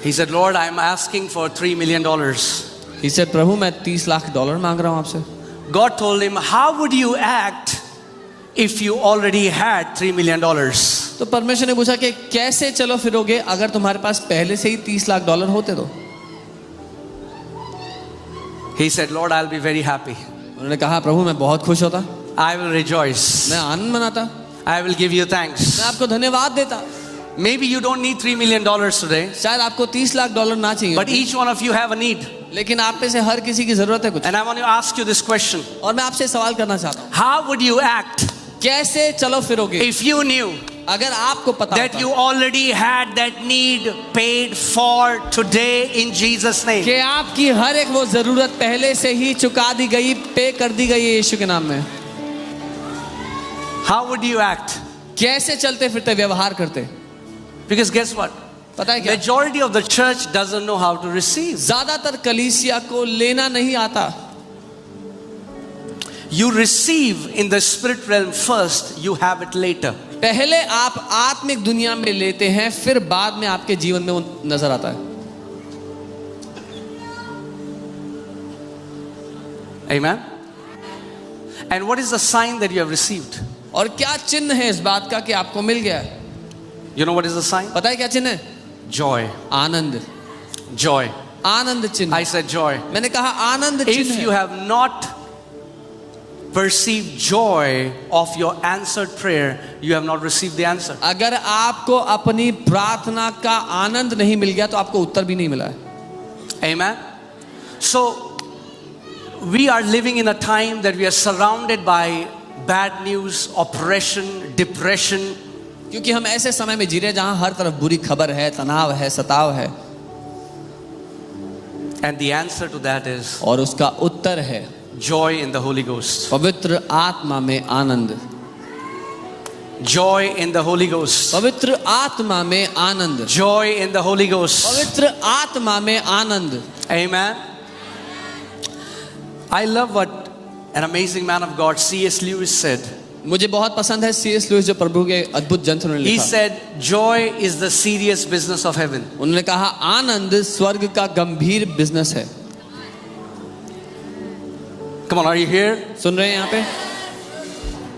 He said, Lord, I'm asking for $3 million. He said, प्रभु मैं $30 लाख मांग रहा हूँ आपसे. God told him, how would you act if you already had $3 million? तो परमेश्वर ने पूछा कि कैसे चलो फिरोगे अगर तुम्हारे पास पहले से ही $30 लाख होते तो. He said, Lord, I'll be very happy. उन्होंने कहा प्रभु मैं बहुत खुश होता, I will rejoice. मैं आनंद मनाता, I will give you thanks. मैं आपको धन्यवाद देता. Maybe you don't need $3 million today, शायद आपको $30 लाख ना चाहिए, but each one of you have a need. लेकिन आप में से हर किसी की जरूरत है कुछ. And I want to ask you this question. और मैं आपसे सवाल करना चाहता हूँ, How would you act कैसे चलो फिरोगे if you knew अगर आपको पता that होता you already had that need paid for today in Jesus' name? कि आपकी हर एक वो जरूरत पहले से ही चुका दी गई, पे कर दी गई है यीशु के नाम में. How would you act? कैसे चलते फिरते व्यवहार करते? Because guess what? पता है क्या? Majority of the church doesn't know how to receive. ज्यादातर कलीसिया को लेना नहीं आता. You receive in the spirit realm first, you have it later. पहले आप आत्मिक दुनिया में लेते हैं, फिर बाद में आपके जीवन में वो नजर आता है. Amen. And what is the sign that you have received? और क्या चिन्ह है इस बात का कि आपको मिल गया है? You know what is the sign? पता है क्या चिन्ह है? Joy. आनंद. Joy. आनंद चिन्ह. I said joy. मैंने कहा आनंद चिन्ह If you है. have not perceived joy of your answered prayer, you have not received the answer. अगर आपको अपनी प्रार्थना का आनंद नहीं मिल गया तो आपको उत्तर भी नहीं मिला है. Amen. So we are living in a time that we are surrounded by bad news, oppression, depression. क्योंकि हम ऐसे समय में जी रहे हैं जहां हर तरफ बुरी खबर है, तनाव है, सताव है. And the answer to that is और उसका उत्तर है joy in the Holy Ghost. पवित्र आत्मा में आनंद. Joy in the Holy Ghost. पवित्र आत्मा में आनंद. Joy in the Holy Ghost. पवित्र आत्मा में आनंद. Amen. I love what an amazing man of God, C.S. Lewis, said. मुझे बहुत पसंद है C.S. लुइस जो प्रभु के अद्भुत जंत्र ने He लिखा. said, joy is the serious business of heaven. उन्होंने कहा आनंद स्वर्ग का गंभीर बिजनेस है. Come on, are you here? सुन रहे हैं यहाँ पे?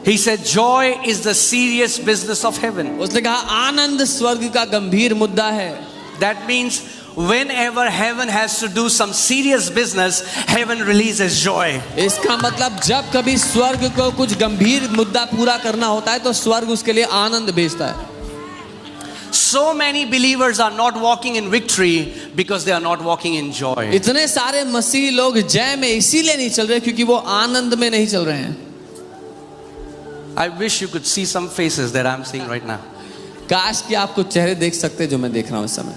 He said, joy is the serious business of heaven. उसने कहा आनंद स्वर्ग का गंभीर मुद्दा है. That means whenever heaven has to do some serious business, heaven releases joy. इसका मतलब जब कभी स्वर्ग को कुछ गंभीर मुद्दा पूरा करना होता है तो स्वर्ग उसके लिए आनंद भेजता है. So many believers are not walking in victory because they are not walking in joy. इतने सारे मसीही लोग जय में इसीलिए नहीं चल रहे क्योंकि वो आनंद में नहीं चल रहे हैं. I wish you could see some faces that I'm seeing right now. काश कि आप कुछ चेहरे देख सकते जो मैं देख रहा हूँ इस समय.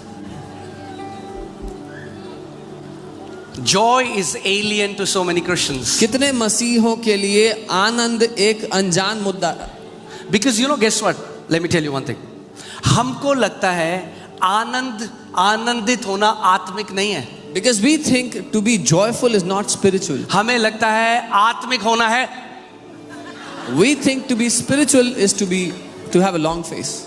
Joy is alien to so many Christians. कितने मसीहों के लिए आनंद एक अनजान मुद्दा है. Because you know, guess what? Let me tell you one thing. हमको लगता है आनंदित होना आत्मिक नहीं है. Because we think to be joyful is not spiritual. हमें लगता है आत्मिक होना है. We think to be spiritual is to have a long face.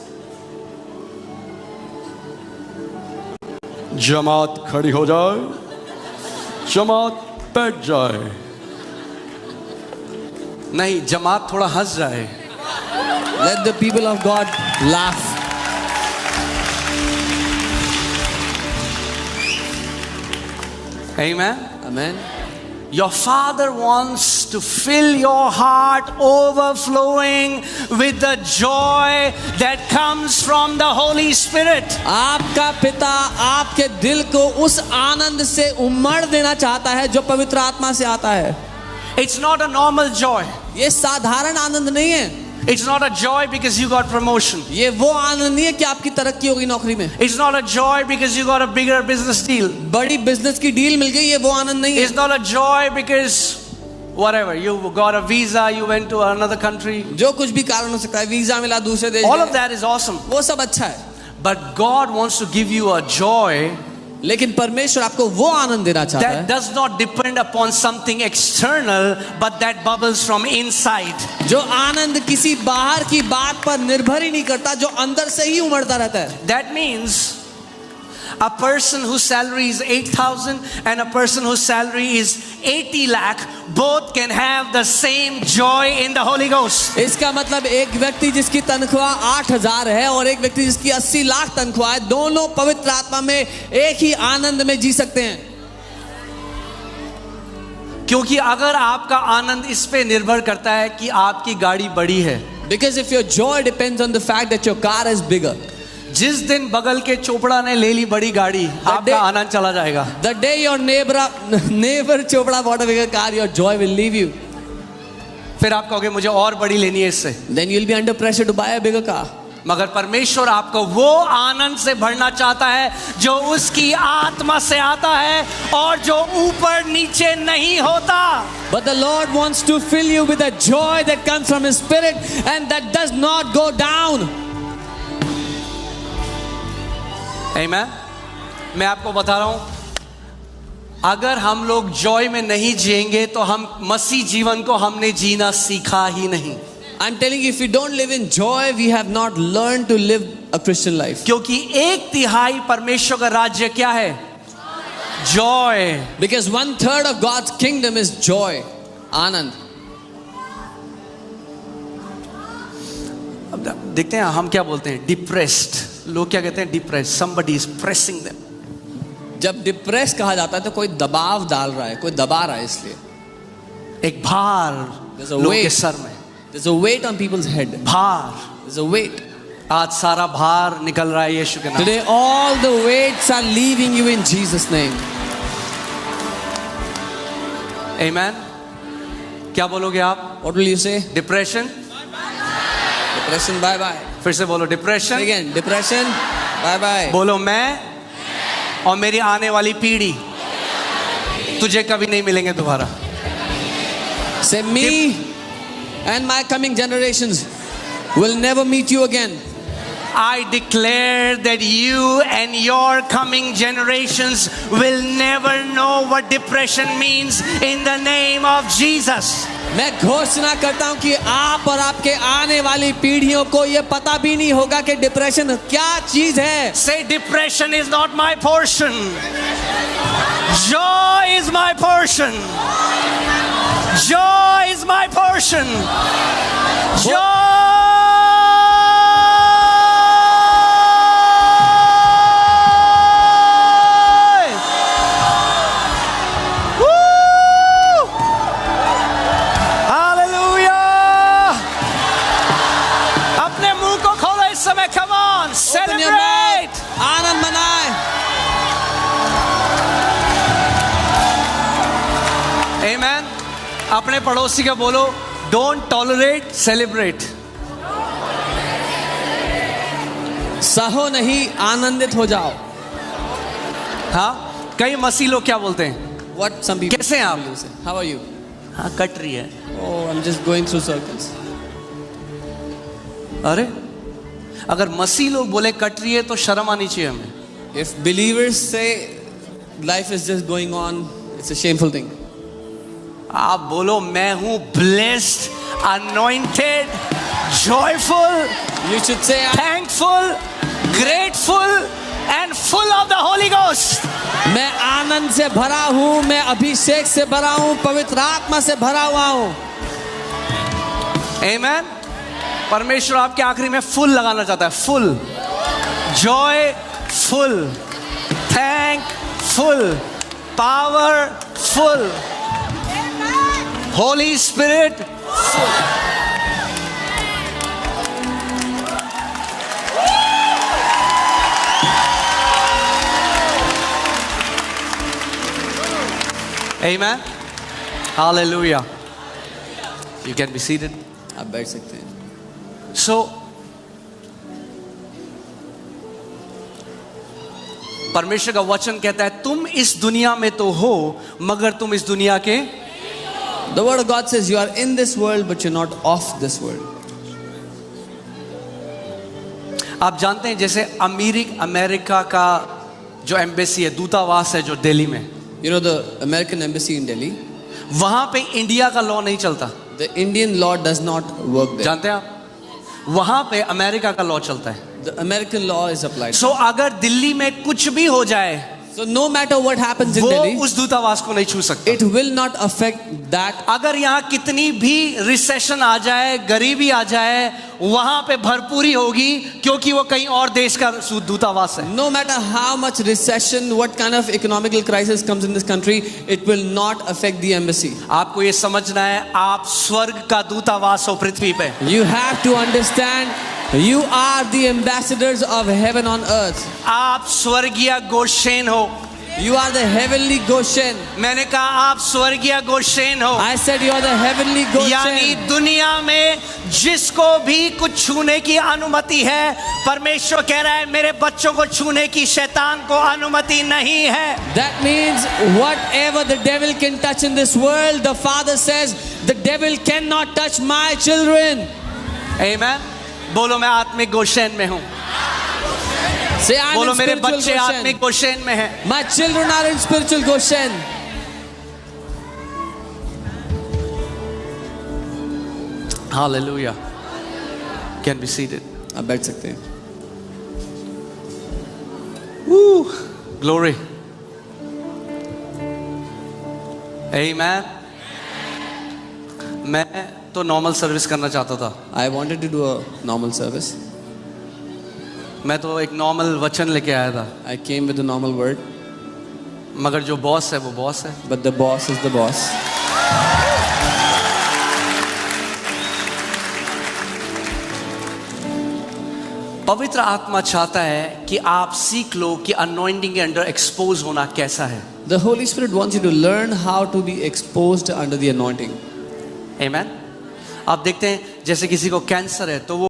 जमात खड़ी हो जाए, जमात बैठ जाए. नहीं, जमात थोड़ा हंस जाए. Let the people of God laugh. Amen. Amen. Your Father wants to fill your heart overflowing with the joy that comes from the Holy Spirit. आपका पिता आपके दिल को उस आनंद से उमड़ देना चाहता है जो पवित्र आत्मा से आता है. It's not a normal joy. ये साधारण आनंद नहीं है. It's not a joy because you got promotion. ये वो आनंद नहीं है कि आपकी तरक्की हो गई नौकरी में. It's not a joy because you got a bigger business deal. बड़ी बिजनेस की डील मिल गई, ये वो आनंद नहीं है. It's not a joy because whatever, you got a visa, you went to another country. जो कुछ भी कारण हो सकता है, वीजा मिला दूसरे देश. All of that is awesome. वो सब अच्छा है. But God wants to give you a joy लेकिन परमेश्वर आपको वो आनंद देना चाहता that है does not depend upon something external, but that bubbles from inside. जो आनंद किसी बाहर की बात पर निर्भर ही नहीं करता, जो अंदर से ही उमड़ता रहता है. That means A person whose salary is 8,000 and a person whose salary is 80 lakh, both can have the same joy in the Holy Ghost. इसका मतलब एक व्यक्ति जिसकी तनख्वाह 8,000 है और एक व्यक्ति जिसकी 80 लाख तनख्वाह है, दोनों पवित्र आत्मा में एक ही आनंद में जी सकते हैं. क्योंकि अगर आपका आनंद इस पे निर्भर करता है कि आपकी गाड़ी बड़ी है, Because if your joy depends on the fact that your car is bigger, जिस दिन बगल के चोपड़ा ने ले ली बड़ी गाड़ी, आपका आनंद चला जाएगा. the day your neighbor Chopra bought a bigger car, your joy will leave you. फिर आप कहोगे मुझे और बड़ी लेनी है इससे. Then you'll be under pressure to buy a bigger car. मगर परमेश्वर आपको वो आनंद से भरना चाहता है जो उसकी आत्मा से आता है और जो ऊपर नीचे नहीं होता. But the Lord wants to fill you with a joy that comes from His Spirit and that does not go down. Amen. मैं आपको बता रहा हूं, अगर हम लोग जॉय में नहीं जिएंगे तो हम मसीह जीवन को हमने जीना सीखा ही नहीं. I'm telling you, if we don't live in joy, we have not learned to live a Christian life. क्योंकि 1/3 परमेश्वर का राज्य क्या है? Joy. Because 1/3 of God's kingdom is joy, आनंद. अब देखते हैं हम क्या बोलते हैं, डिप्रेस्ड. लोग क्या कहते हैं? Depressed. somebody is pressing them. जब डिप्रेस कहा जाता है तो कोई दबाव डाल रहा है, कोई दबा रहा है, इसलिए एक भार There's a लोगों के weight. सर में. There's a weight on people's head. भार. There's a weight. आज सारा भार निकल रहा है यीशु के नाम. Today all the weights are leaving you in Jesus' name. Amen. क्या बोलोगे आप? What will you say? Depression. Depression, bye bye. फिर से बोलो depression. Again, depression, bye bye. बोलो मैं और मेरी आने वाली पीढ़ी तुझे कभी नहीं मिलेंगे दोबारा. Say me and my coming generations will never meet you again. I declare that you and your coming generations will never know what depression means in the name of Jesus. मैं घोषणा करता हूं कि आप और आपके आने वाली पीढ़ियों को यह पता भी नहीं होगा कि डिप्रेशन क्या चीज है. Say depression is not my portion. Joy is my portion. Joy is my portion. Joy. Open your mouth. आनंद मनाए. Amen. अपने पड़ोसी को बोलो, don't tolerate, celebrate. सहो नहीं, आनंदित हो जाओ. हाँ, कई मसीह लोग क्या बोलते हैं? What some people कैसे हैं आप? will say. How are you? हाँ, कट रही है. Oh, I'm just going through circles. अरे अगर मसीह लोग बोले कट रही है तो शर्म आनी चाहिए हमें. If believers say life is just going on, it's a shameful thing. आप बोलो मैं हूं blessed, anointed, joyful, You should say thankful, grateful and full of the Holy Ghost. मैं आनंद से भरा हूं, मैं अभिषेक से भरा हूं, पवित्र आत्मा से भरा हुआ हूं. Amen. परमेश्वर आपके आखिरी में फुल लगाना चाहता है. Full Joy, full thank, full power, full Holi spirit, full. Amen. Hallelujah. You can be seated. आप बैठ सकते हैं. So, परमेश्वर का वचन कहता है तुम इस दुनिया में तो हो मगर तुम इस दुनिया के. The word of God says you are in this world but you're not of this world. आप जानते हैं जैसे अमेरिका का जो एम्बेसी है, दूतावास है जो दिल्ली में, You know the American embassy in Delhi? वहां पे इंडिया का लॉ नहीं चलता. The Indian law does not work there. जानते हैं आप? वहां पे अमेरिका का लॉ चलता है. The American law is applied. सो अगर दिल्ली में कुछ भी हो जाए, So no matter what happens in वो Delhi, उस दूतावास को नहीं छू सकता. it will not affect that. अगर यहाँ कितनी भी रिसेशन आ जाए, गरीबी आ जाए, वहां पे भरपूरी होगी, क्योंकि वो कहीं और देश का दूतावास है. No matter how much recession, what kind of economical crisis comes in this country, it will not affect the embassy. आपको ये समझना है, आप स्वर्ग का दूतावास हो पृथ्वी पे. You have to understand, you are the ambassadors of heaven on earth. आप स्वर्गीय गोशेन हो. You are the heavenly Goshen. मैंने कहा आप स्वर्गीय गोशेन हो. I said you are the heavenly यानी Goshen. दुनिया में जिसको भी कुछ छूने की अनुमति है, परमेश्वर कह रहा है मेरे बच्चों को छूने की शैतान को अनुमति नहीं है. That means whatever the devil can touch in this world, the Father says the devil cannot touch my children. आमेन. बोलो मैं आत्मिक गोशेन में हूँ. Say I'm बोलो in मेरे spiritual बच्चे आत्मिक Goshen. गोशेन में हैं. My children are in spiritual Goshen. Hallelujah. Can be seated. आप बैठ सकते हैं. Woo. Glory. Amen. मैं तो नॉर्मल सर्विस करना चाहता था. I wanted to do a normal service. मैं तो एक नॉर्मल वचन लेके आया था. I came with a normal word, मगर जो बॉस है वो बॉस है. but the boss is the boss. पवित्र आत्मा चाहता है कि आप सीख लो कि अनॉइंटिंग के अंडर एक्सपोज होना कैसा है. The Holy Spirit wants you to learn how to be exposed under the anointing. आमेन. आप देखते हैं जैसे किसी को कैंसर है तो वो